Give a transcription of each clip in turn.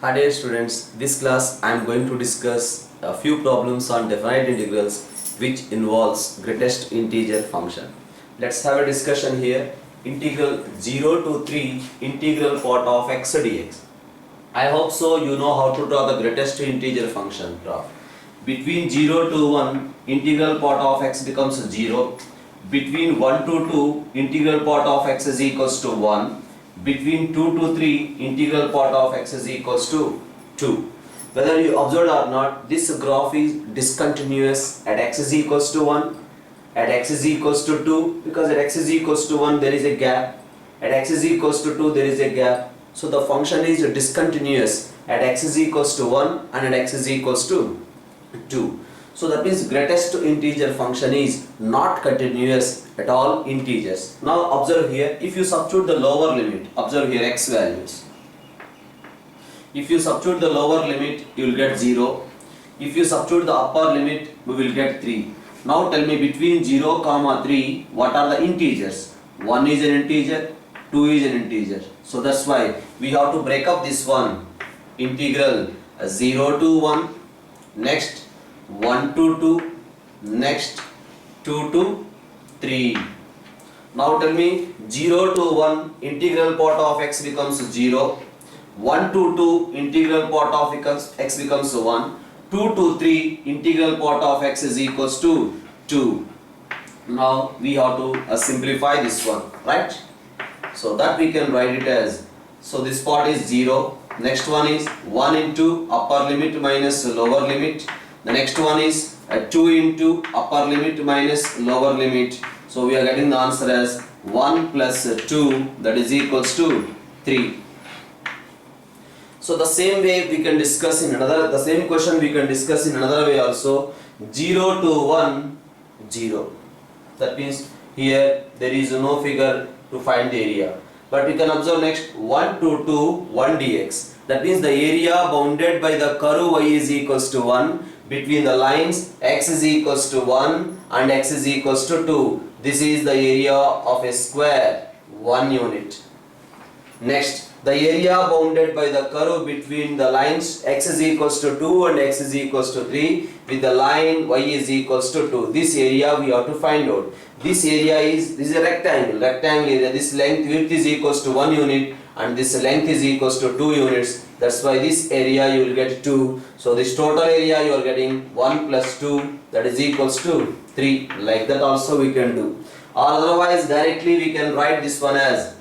Hi dear students, this class I am going to discuss a few problems on definite integrals which involves greatest integer function. Let's have a discussion here. Integral 0 to 3 integral part of x dx. I hope so you know how to draw the greatest integer function graph. Between 0 to 1 integral part of x becomes 0. Between 1 to 2 integral part of x is equals to 1. Between 2 to 3 integral part of x is equals to 2. Whether you observed or not, this graph is discontinuous at x is equals to 1, at x is equals to 2, because at x is equals to 1 there is a gap, at x is equals to 2 there is a gap. So the function is discontinuous at x is equals to 1 and at x is equals to 2. So that means greatest integer function is not continuous at all integers. Now observe here, if you substitute the lower limit, observe here x values. If you substitute the lower limit, you will get 0. If you substitute the upper limit, we will get 3. Now tell me, between 0, 3, what are the integers? 1 is an integer, 2 is an integer. So that's why we have to break up this one. Integral 0 to 1, next 1 to 2, next 2 to 3. Now tell me, 0 to 1 integral part of x becomes 0, 1 to 2 integral part of x becomes 1, 2 to 3 integral part of x is equals to 2. Now we have to simplify this one, right? So that we can write it as, so this part is 0, next one is 1 into upper limit minus lower limit. The next one is 2 into upper limit minus lower limit. So we are getting the answer as 1 plus 2, that is equals to 3. So the same way we can discuss in another, the same question we can discuss in another way also. 0 to 1, 0. That means here there is no figure to find the area. But we can observe next 1 to 2, 1 dx. That means the area bounded by the curve y is equals to 1 between the lines x is equals to 1 and x is equals to 2. This is the area of a square, 1 unit. Next, the area bounded by the curve between the lines x is equals to 2 and x is equals to 3 with the line y is equals to 2. This area we have to find out. This area is, this is a rectangle area. This width is equals to 1 unit and this length is equals to 2 units. That's why this area you will get 2. So this total area you are getting 1 plus 2, that is equals to 3. Like that also we can do. Or otherwise directly we can write this one as,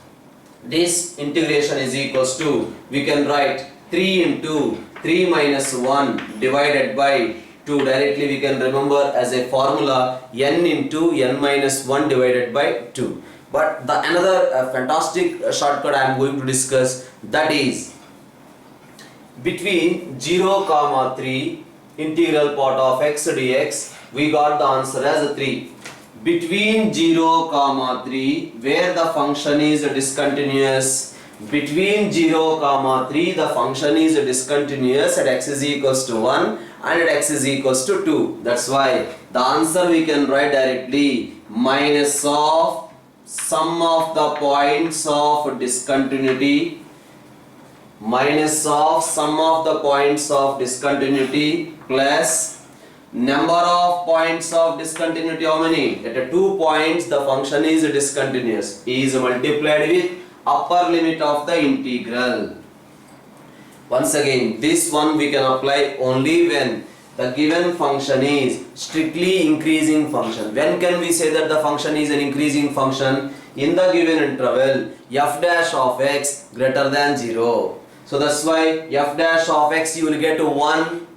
this integration is equals to, we can write 3 into 3 minus 1 divided by 2. Directly we can remember as a formula, n into n minus 1 divided by 2. But the another fantastic shortcut I am going to discuss, that is between 0, 3 integral part of x dx, we got the answer as 3. Between 0, 3 where the function is discontinuous, between 0, 3 the function is discontinuous at x is equals to 1 and at x is equals to 2. That's why the answer we can write directly minus of sum of the points of discontinuity, minus of sum of the points of discontinuity plus number of points of discontinuity. How many? At 2 points the function is discontinuous, is multiplied with upper limit of the integral. Once again, this one we can apply only when the given function is strictly increasing function. When can we say that the function is an increasing function? In the given interval f dash of x greater than 0. So that's why f dash of x you will get 1,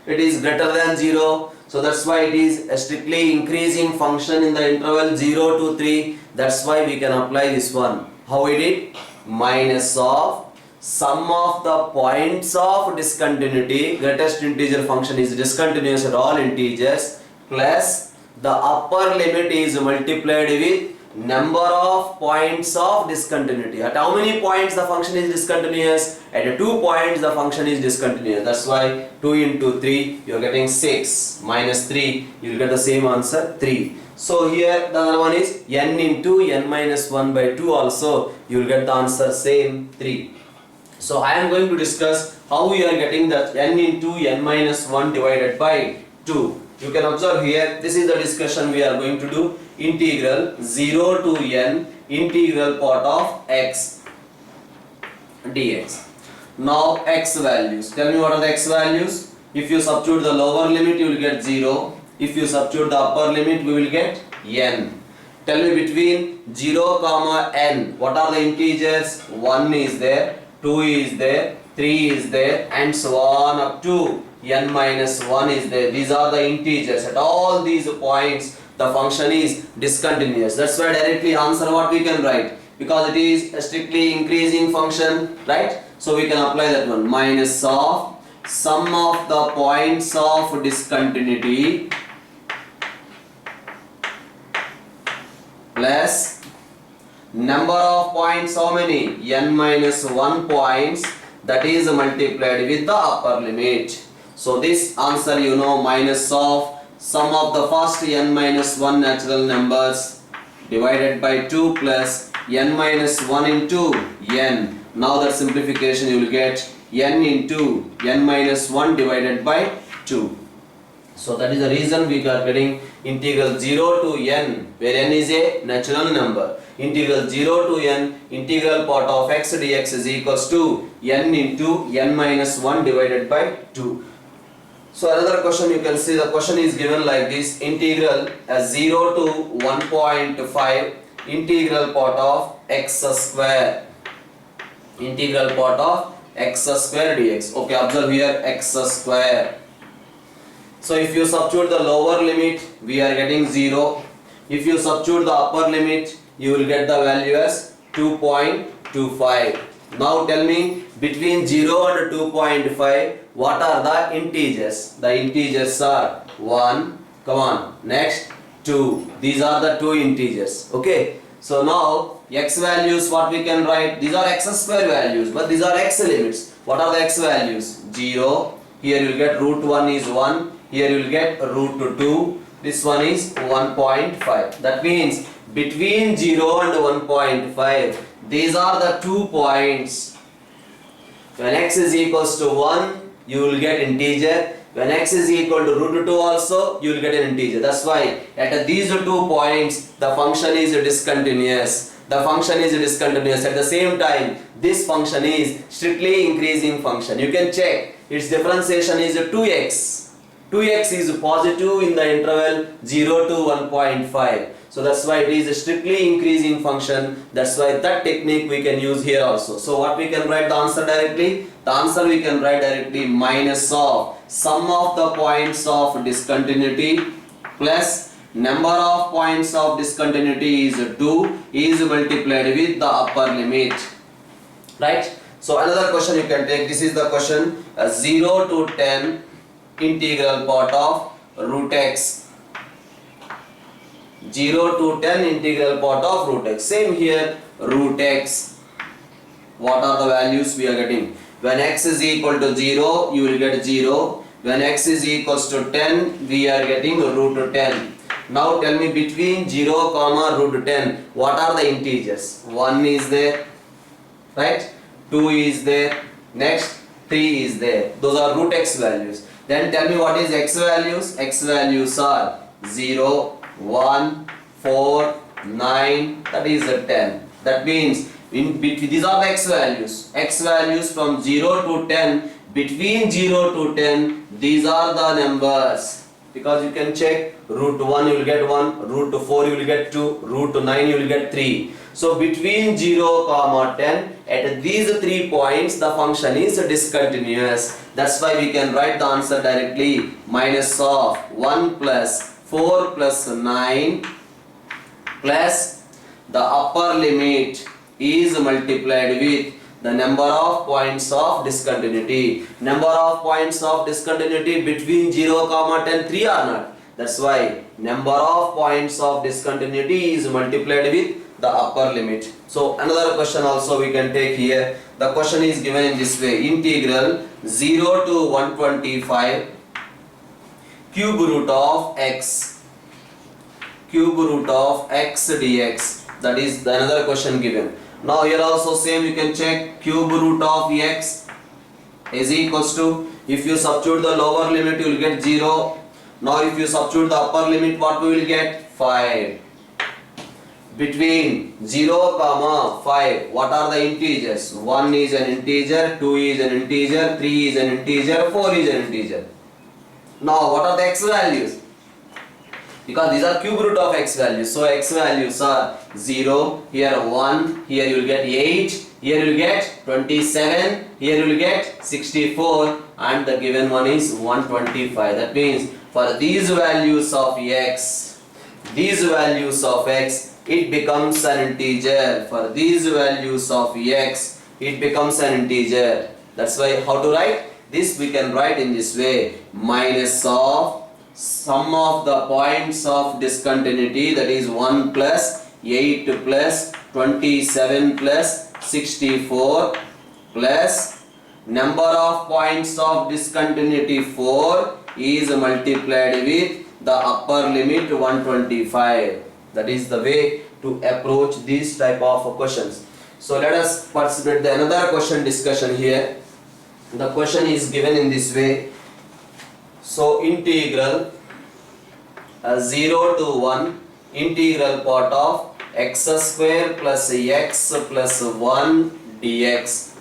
it is greater than 0. So that's why it is a strictly increasing function in the interval 0 to 3. That's why we can apply this one. How we did? Minus of sum of the points of discontinuity, greatest integer function is discontinuous at all integers, plus the upper limit is multiplied with number of points of discontinuity. At how many points the function is discontinuous? At 2 points the function is discontinuous. That's why 2 into 3 you are getting 6 minus 3 you will get the same answer 3. So here the other one is n into n minus 1 by 2 also you will get the answer same 3. So I am going to discuss how we are getting the n into n minus 1 divided by 2. You can observe here, this is the discussion we are going to do. Integral 0 to n integral part of x dx. Now x values. Tell me what are the x values. If you substitute the lower limit, you will get 0. If you substitute the upper limit, we will get n. Tell me between 0 comma n, what are the integers? 1 is there, 2 is there, 3 is there, and so on up to n minus 1 is there. These are the integers. At all these points, the function is discontinuous. That's why directly answer what we can write, because it is a strictly increasing function, right? So we can apply that one. Minus of sum of the points of discontinuity plus number of points, how many? n minus 1 points, that is multiplied with the upper limit. So this answer you know, minus of sum of the first n minus 1 natural numbers divided by 2 plus n minus 1 into n. Now that simplification you will get n into n minus 1 divided by 2. So that is the reason we are getting integral 0 to n, where n is a natural number. Integral 0 to n integral part of x dx is equals to n into n minus 1 divided by 2. So another question, you can see the question is given like this. Integral 0 to 1.5 integral part of x square. Integral part of x square dx. Okay, observe here x square. So if you substitute the lower limit, we are getting 0. If you substitute the upper limit, you will get the value as 2.25. Now tell me between 0 and 2.5, what are the integers? The integers are 1, come on, next 2. These are the two integers. Okay. So now x values, what we can write? These are x square values, but these are x limits. What are the x values? 0. Here you will get root 1 is 1. Here you will get root 2. This one is 1.5. That means between 0 and 1.5, these are the 2 points. When x is equals to 1, you will get integer. When x is equal to root 2 also, you will get an integer. That's why at these 2 points, the function is discontinuous. The function is discontinuous. At the same time, this function is strictly increasing function. You can check its differentiation is 2x. 2x is positive in the interval 0 to 1.5. So that's why it is a strictly increasing function. That's why that technique we can use here also. So what we can write the answer directly? The answer we can write directly minus of sum of the points of discontinuity plus number of points of discontinuity is 2 is multiplied with the upper limit. Right? So another question you can take. This is the question 0 to 10 integral part of root x. 0 to 10 integral part of root x. Same here, root x. What are the values we are getting? When x is equal to 0, you will get 0. When x is equals to 10, we are getting root 10. Now tell me between 0 comma root 10, what are the integers? 1 is there, right? 2 is there, next 3 is there. Those are root x values. Then tell me what is x values? X values are 0, 1, 4, 9, that is a 10. That means in between, these are the x values. X values from 0 to 10, between 0 to 10, these are the numbers. Because you can check root 1 you will get 1, root 4 you will get 2, root 9 you will get 3. So between 0 comma 10, at these 3 points the function is discontinuous. That's why we can write the answer directly minus of 1 plus 4 plus 9 plus the upper limit is multiplied with the number of points of discontinuity. Number of points of discontinuity between 0 comma 10, 3 are not. That's why number of points of discontinuity is multiplied with the upper limit. So another question also we can take here. The question is given in this way. Integral 0 to 125 cube root of x. Cube root of x dx. That is the another question given. Now here also same, you can check cube root of x is equals to, if you substitute the lower limit you will get 0. Now if you substitute the upper limit, what we will get? 5. Between 0 comma 5, what are the integers? 1 is an integer, 2 is an integer, 3 is an integer, 4 is an integer. Now what are the x values? Because these are cube root of x values, so x values are 0, here 1, here you will get 8, here you will get 27, here you will get 64, and the given one is 125. That means for these values of x, it becomes an integer. For these values of x, it becomes an integer. That's why how to write this? We can write in this way: minus of sum of the points of discontinuity, that is 1 plus 8 plus 27 plus 64 plus number of points of discontinuity 4 is multiplied with the upper limit 125. That is the way to approach these type of questions. So let us participate in another question discussion here. The question is given in this way. So integral 0 to 1 integral part of x square plus x plus 1 dx.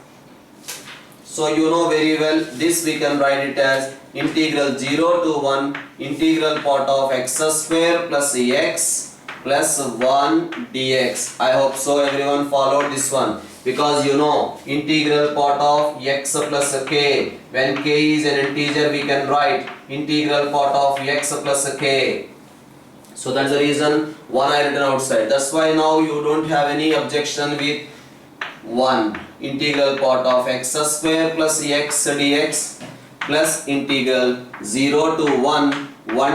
So you know very well, this we can write it as integral 0 to 1 integral part of x square plus x plus 1 dx. I hope so everyone followed this one, because you know integral part of x plus k, when k is an integer we can write integral part of x plus k. So that's the reason 1 I written outside. That's why now you don't have any objection with 1 integral part of x square plus x dx plus integral 0 to 1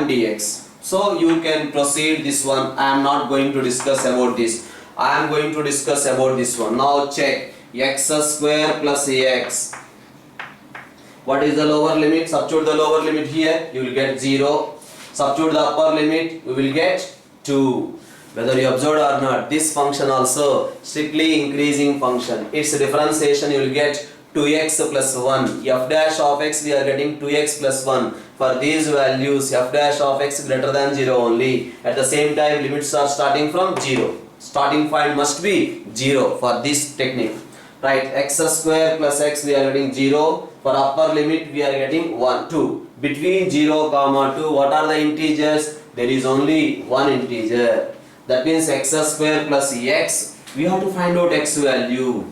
dx. So you can proceed this one. I am not going to discuss about this. I am going to discuss about this one. Now check x square plus x. What is the lower limit? Substitute the lower limit here, you will get 0. Substitute the upper limit, you will get 2. Whether you observed or not, this function also strictly increasing function. Its differentiation you will get 2x plus 1. F dash of x we are getting 2x plus 1. For these values f dash of x greater than 0 only. At the same time limits are starting from 0. Starting point must be 0 for this technique. Right, x square plus x we are getting 0. For upper limit we are getting 1, 2. Between 0 comma 2, what are the integers? There is only one integer. That means x square plus x, we have to find out x value.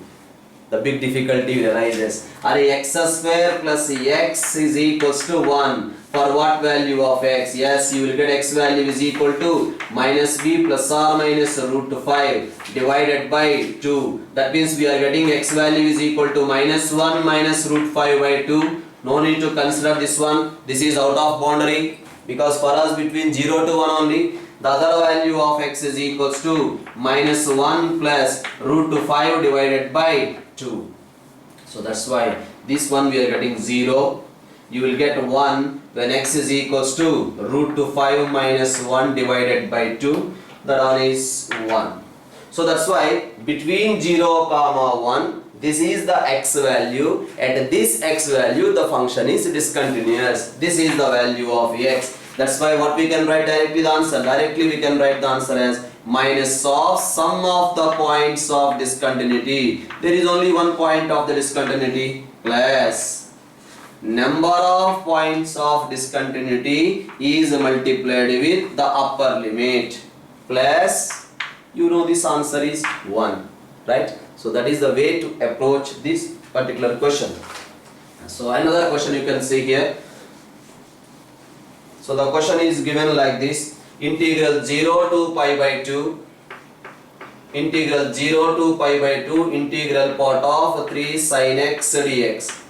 The big difficulty arises. Are x square plus x is equals to 1. For what value of x? Yes, you will get x value is equal to minus b plus or minus root 5 divided by 2. That means we are getting x value is equal to minus 1 minus root 5 by 2. No need to consider this one. This is out of boundary, because for us between 0 to 1 only. The other value of x is equals to minus 1 plus root 5 divided by 2. So that's why this one we are getting 0. You will get 1 when x is equals to root 5 minus 1 divided by 2. That one is 1. So that's why between 0 comma 1, this is the x value. At this x value the function is discontinuous. This is the value of x. That's why what we can write directly the answer. Directly we can write the answer as minus of sum of the points of discontinuity. There is only one point of the discontinuity plus number of points of discontinuity is multiplied with the upper limit plus, you know, this answer is 1. Right? So that is the way to approach this particular question. So another question you can see here. So the question is given like this: integral 0 to pi by 2, integral 0 to pi by 2, integral part of 3 sin x dx.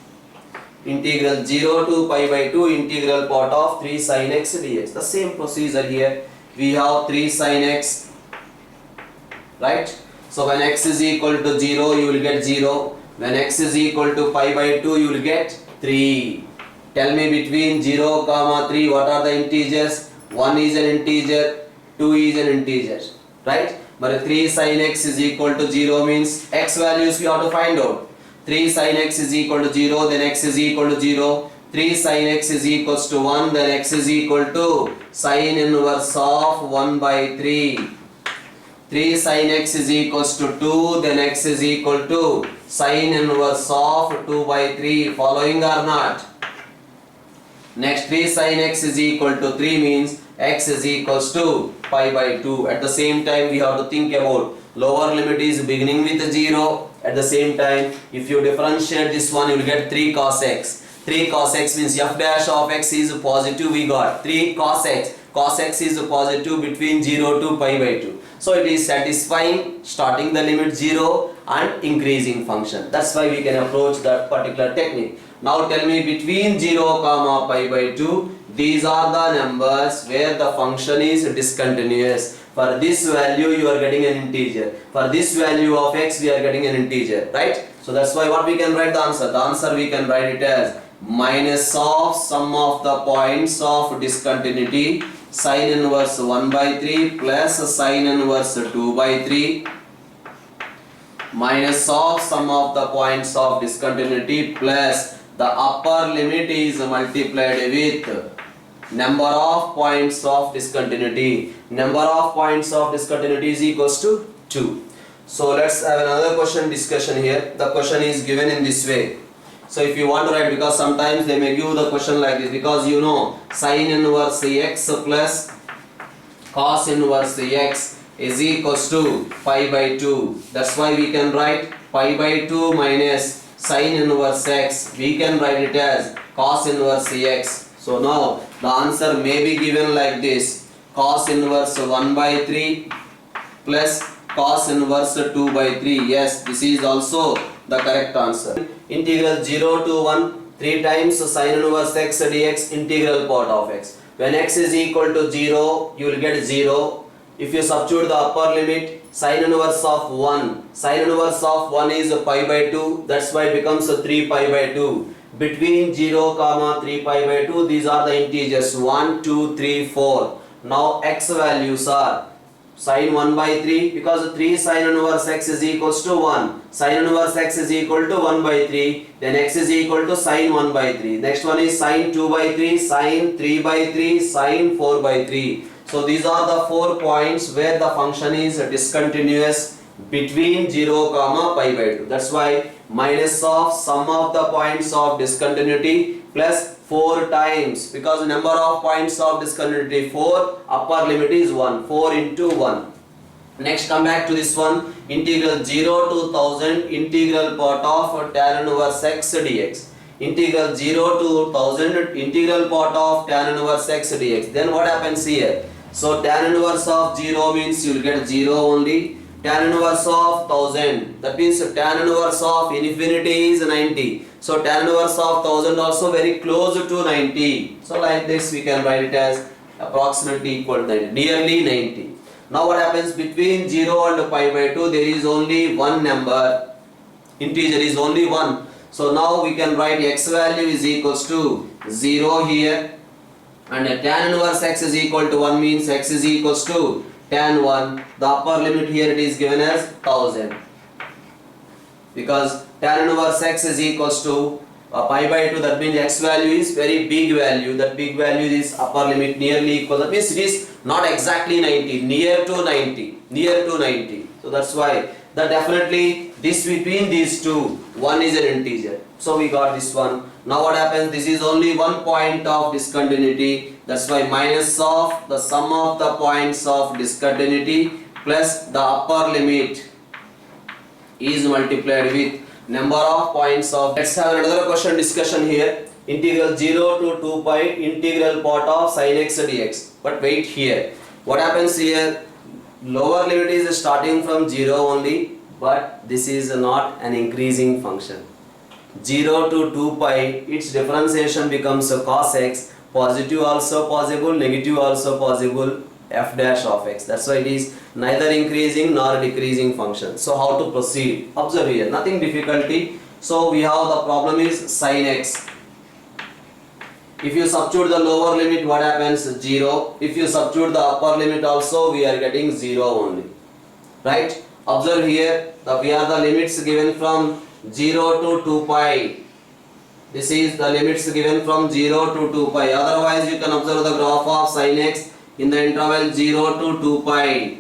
Integral 0 to pi by 2, integral part of 3 sin x dx. The same procedure here. We have 3 sin x, right? So when x is equal to 0, you will get 0. When x is equal to pi by 2, you will get 3. Tell me between 0 comma 3 what are the integers? 1 is an integer, 2 is an integer, right? మరి 3 sin x is equal to 0 means x values we have to find out. 3 sin x is equal to 0, then x is equal to 0. 3 sin x is equals to 1, then x is equal to sin inverse of 1 by 3. 3 sin x is equals to 2, then x is equal to sin inverse of 2 by 3. Following or not? Next 3 sin x is equal to 3 means x is equals to pi by 2. At the same time we have to think about lower limit is beginning with 0. At the same time if you differentiate this one you will get 3 cos x. 3 cos x means f dash of x is positive, we got 3 cos x. Cos x is positive between 0 to pi by 2. So it is satisfying starting the limit 0 and increasing function. That's why we can approach that particular technique. Now tell me between 0 comma pi by 2, these are the numbers where the function is discontinuous. For this value you are getting an integer. For this value of x we are getting an integer, right? So that's why what we can write the answer. The answer we can write it as minus of sum of the points of discontinuity sin inverse 1 by 3 plus sin inverse 2 by 3 minus of sum of the points of discontinuity plus the upper limit is multiplied with number of points of discontinuity. Number of points of discontinuity is equals to 2. So let's have another question discussion here. The question is given in this way. So if you want to write, because sometimes they may give the question like this, because you know sin inverse x plus cos inverse x is equals to pi by 2. That's why we can write pi by 2 minus sin inverse x. We can write it as cos inverse x. So now the answer may be given like this: cos inverse 1 by 3 plus cos inverse 2 by 3. Yes, this is also the correct answer. Integral 0 to 1, 3 times sin inverse x dx integral part of x. When x is equal to 0, you will get 0. If you substitute the upper limit, sin inverse of 1. Sin inverse of 1 is pi by 2. That's why it becomes 3 pi by 2. Between 0 comma 3 pi by 2, these are the integers 1, 2, 3, 4. Now x values are sin 1 by 3, because 3 sin inverse x is equals to 1. Sin inverse x is equal to 1 by 3. Then x is equal to sin 1 by 3. Next one is sin 2 by 3, sin 3 by 3, sin 4 by 3. So these are the 4 points where the function is discontinuous between 0 comma pi by 2. That's why minus of sum of the points of discontinuity plus 4 times, because number of points of discontinuity 4, upper limit is 1, 4 into 1. Next come back to this one, integral 0 to 1000 integral part of tan inverse x dx. Integral 0 to 1000 integral part of tan inverse x dx. Then what happens here? So tan inverse of 0 means you will get 0 only. Tan inverse of 1000, that means tan inverse of infinity is 90. So tan inverse of 1000 also very close to 90. So like this we can write it as approximately equal to 90, nearly 90. Now what happens between 0 and pi by 2, there is only one number, integer is only 1. So now we can write x value is equals to 0 here, and tan inverse x is equal to 1 means x is equals to tan 1. The upper limit here it is given as 1000, because tan inverse x is equals to pi by 2, that means x value is very big value. That big value is upper limit nearly equal, that means it is not exactly 90, near to 90, near to 90. So that's why that definitely this between these two, one is an integer. So we got this one. Now what happens, this is only one point of discontinuity. That's why minus of the sum of the points of discontinuity plus the upper limit is multiplied with number of points of. Let's have another question discussion here. Integral 0 to 2 pi integral part of sin x dx. But wait here. What happens here? Lower limit is starting from 0 only, but this is not an increasing function. 0 to 2 pi, its differentiation becomes a cos x. Positive also possible, negative also possible, f dash of x. That's why it is neither increasing nor decreasing function. So how to proceed? Observe here, nothing difficulty. So we have the problem is sin x. If you substitute the lower limit, what happens? 0. If you substitute the upper limit also, we are getting 0 only. right? Observe here, we are the limits given from 0 to 2 pi. This is the limits given from 0 to 2 pi. Otherwise, you can observe the graph of sin x in the interval 0 to 2 pi.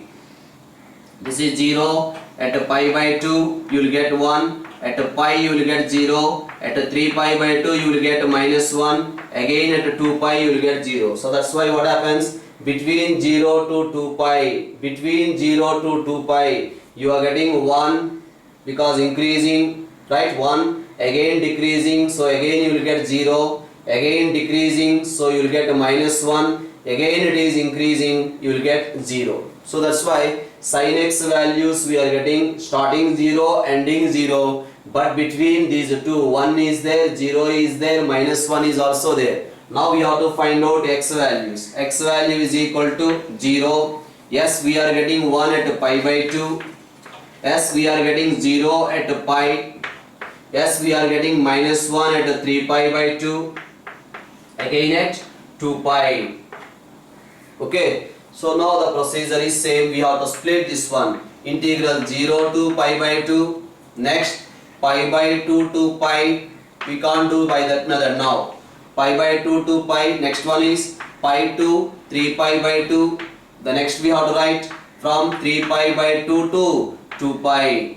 This is 0, at pi by 2 you will get 1, at pi you will get 0, at 3 pi by 2 you will get minus 1, again at 2 pi you will get 0. So that's why what happens, between 0 to 2 pi, between 0 to 2 pi you are getting 1 because increasing, right? 1, again decreasing, so again you will get 0, again decreasing, so you will get minus 1, again it is increasing, you will get 0. So that's why sin x values we are getting starting 0, ending 0, but between these two, 1 is there, 0 is there, minus 1 is also there. Now we have to find out x values. X value is equal to 0. Yes, we are getting 1 at pi by 2. Yes, we are getting 0 at pi. Yes, we are getting minus 1 at 3 pi by 2. Again at 2 pi. Okay. So now the procedure is same. We have to split this one. Integral 0 to pi by 2. Next, pi by 2 to pi. We can't do by that method now. Pi by 2 to pi. Next one is pi to 3 pi by 2. The next we have to write from 3 pi by 2 to 2 pi.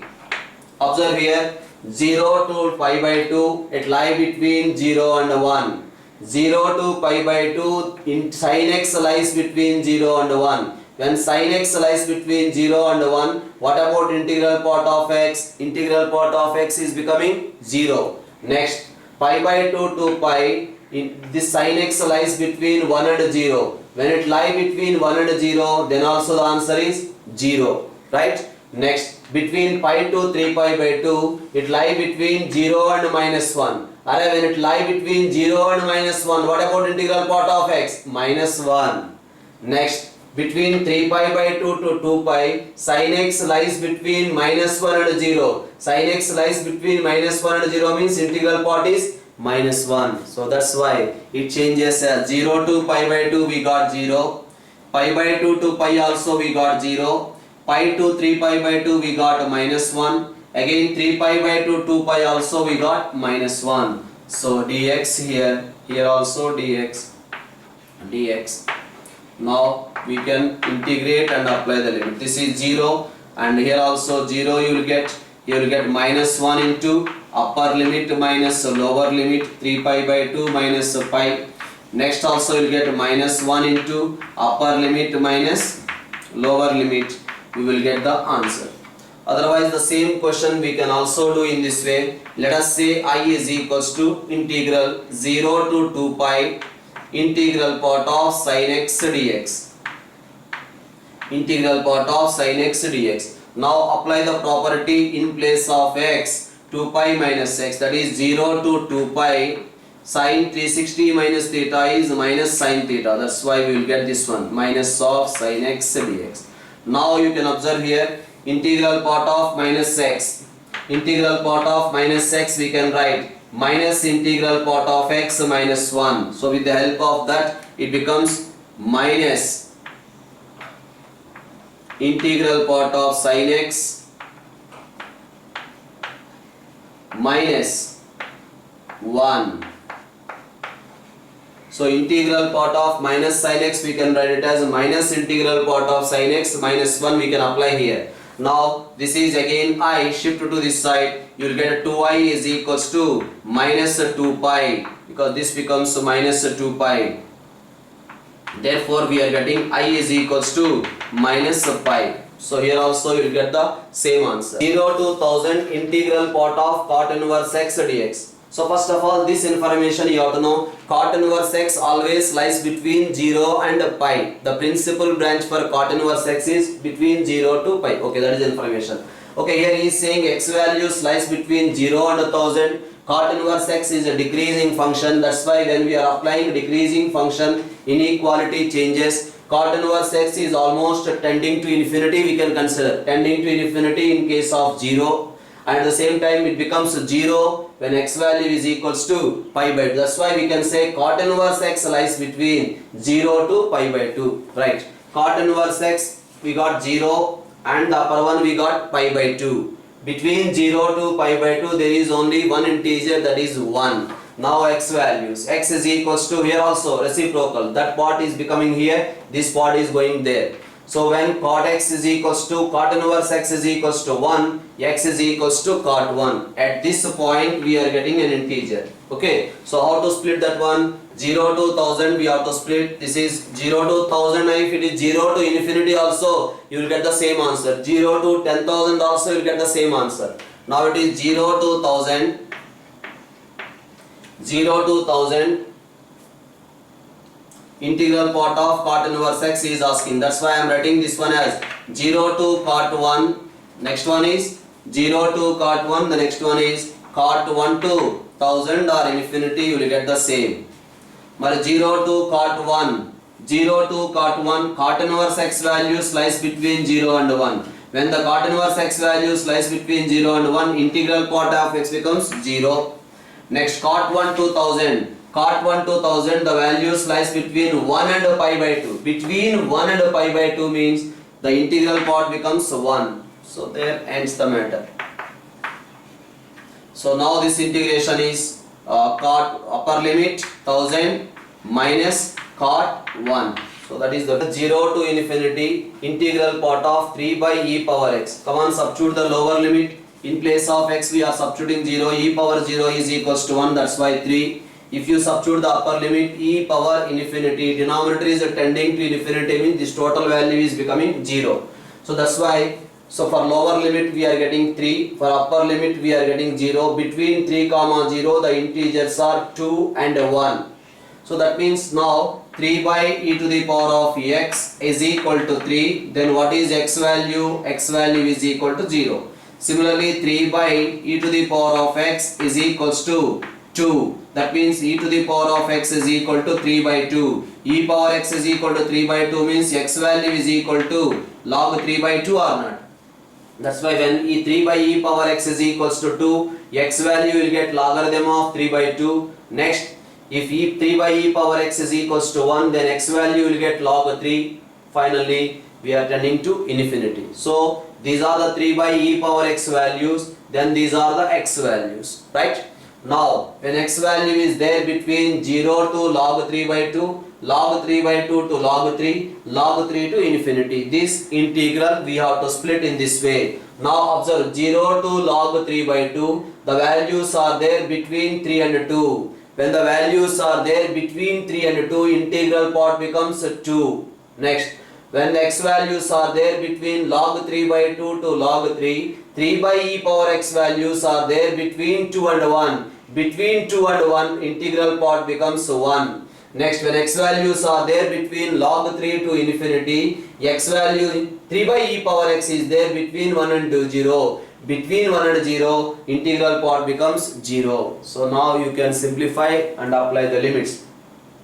Observe here, 0 to pi by 2, it lies between 0 and 1. 0 to pi by 2, in sin x lies between 0 and 1. When sin x lies between 0 and 1, what about integral part of x? Integral part of x is becoming 0. Next, pi by 2 to pi, this sin x lies between 1 and 0. When it lies between 1 and 0, then also the answer is 0. Right? Next, between pi to 3 pi by 2, it lies between 0 and minus 1. Alright, when it lies between 0 and minus 1, what about integral part of x? Minus 1. Next, between 3 pi by 2 to 2 pi, sin x lies between minus 1 and 0. Sin x lies between minus 1 and 0 means integral part is minus 1. So that's why it changes as 0 to pi by 2 we got 0. Pi by 2 to pi also we got 0. Pi to 3 pi by 2 we got minus 1. Again 3 pi by 2 2 pi also we got minus 1. So dx here also dx. Now we can integrate and apply the limit. This is 0 and here also 0 you will get minus 1 into upper limit minus lower limit 3 pi by 2 minus pi. Next also you will get minus 1 into upper limit minus lower limit. We will get the answer. Otherwise the same question we can also do in this way. Let us say I is equals to integral 0 to 2 pi integral part of sin x dx. Integral part of sin x dx. Now apply the property in place of x, 2 pi minus x, that is 0 to 2 pi sin 360 minus theta is minus sin theta. That's why we will get this one, minus of sin x dx. Now you can observe here, integral part of minus x. Integral part of minus x we can write minus integral part of x minus 1. So with the help of that it becomes minus integral part of sin x minus 1. So integral part of minus sin x we can write it as minus integral part of sin x minus 1 we can apply here. Now this is again I, shift to this side, you will get 2i is equals to minus 2 pi because this becomes minus 2 pi. Therefore we are getting I is equals to minus pi. So here also you will get the same answer. 0 to 1000 integral part of cot inverse x dx. So first of all this information you have to know, cot inverse x always lies between 0 and pi. The principal branch for cot inverse x is between 0 to pi. Okay, that is information. Okay, here he is saying x values lies between 0 and 1000. Cot inverse x is a decreasing function. That's why when we are applying decreasing function, inequality changes. Cot inverse x is almost tending to infinity, we can consider. Tending to infinity in case of 0. At the same time it becomes 0 when x value is equals to pi by 2. That's why we can say cot inverse x lies between 0 to pi by 2. Right. Cot inverse x we got 0 and the upper one we got pi by 2. Between 0 to pi by 2 there is only one integer, that is 1. Now x values, x is equals to, here also reciprocal, that part is becoming here, this part is going there. So when cot x is equals to, cot inverse x is equals to 1, x is equals to cot 1. At this point we are getting an integer. Okay, so how to split that one? 0 to 1000 we have to split. This is 0 to 1000. If it is 0 to infinity also, you will get the same answer. 0 to 10,000 also, you will get the same answer. Now it is 0 to 1000. 0 to 1000. Integral part of cot inverse x is asking. That's why I am writing this one as 0 to cot 1. Next one is 0 to cot 1. The next one is cot 1 to 1000 or infinity, you will get the same. But 0 to cot 1. 0 to cot 1. Cot inverse x value lies between 0 and 1. When the cot inverse x value lies between 0 and 1, integral part of x becomes 0. Next, cot 1 to 1000. Cot 1 to 1000, the value lies between 1 and pi by 2. Between 1 and pi by 2 means the integral part becomes 1. So there ends the matter. So now this integration is cot upper limit 1000 minus cot 1. So that is the 0 to infinity integral part of 3 by e power x. Come on, substitute the lower limit. In place of x we are substituting 0. E power 0 is equals to 1. That's why 3. If you substitute the upper limit e power infinity, denominator is tending to infinity, means this total value is becoming 0. So that's why, so for lower limit we are getting 3, for upper limit we are getting 0. Between 3 comma 0 the integers are 2 and 1. So that means now 3 by e to the power of x is equal to 3. Then what is x value? X value is equal to 0. Similarly 3 by e to the power of x is equals to 2. That means e to the power of x is equal to 3 by 2. E power x is equal to 3 by 2 means x value is equal to log 3 by 2 or not. That's why when 3 by e power x is equals to 2, x value will get logarithm of 3 by 2. Next, if 3 by e power x is equals to 1, then x value will get log 3. Finally, we are tending to infinity. So these are the 3 by e power x values, then these are the x values, right? Now, when x value is there between 0 to log 3 by 2, log 3 by 2 to log 3, log 3 to infinity. This integral we have to split in this way. Now observe 0 to log 3 by 2, the values are there between 3 and 2. When the values are there between 3 and 2, integral part becomes 2. Next, when the x values are there between log 3 by 2 to log 3, 3 by e power x values are there between 2 and 1. Between 2 and 1, integral part becomes 1. Next, when x values are there between log 3 to infinity, x value 3 by e power x is there between 1 and 0. Between 1 and 0, integral part becomes 0. So now you can simplify and apply the limits.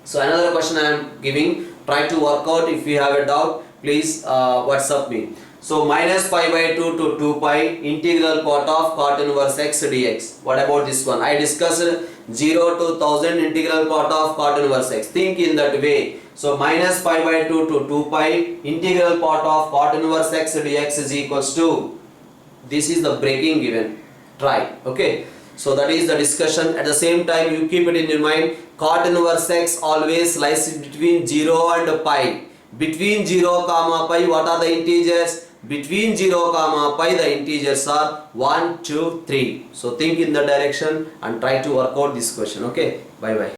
So another question I am giving. Try to work out. If you have a doubt, please WhatsApp me. So minus pi by 2 to 2 pi integral part of cot inverse x dx. What about this one? I discussed 0 to 1000 integral part of cot inverse x. Think in that way. So minus pi by 2 to 2 pi integral part of cot inverse x dx is equals to, this is the breaking given. Try. Okay. So that is the discussion. At the same time, you keep it in your mind. Cot inverse x always lies between 0 and pi. Between 0 comma pi, what are the integers? Between 0 comma pi, the integers are 1, 2, 3. So think in the direction and try to work out this question. Okay. Bye bye.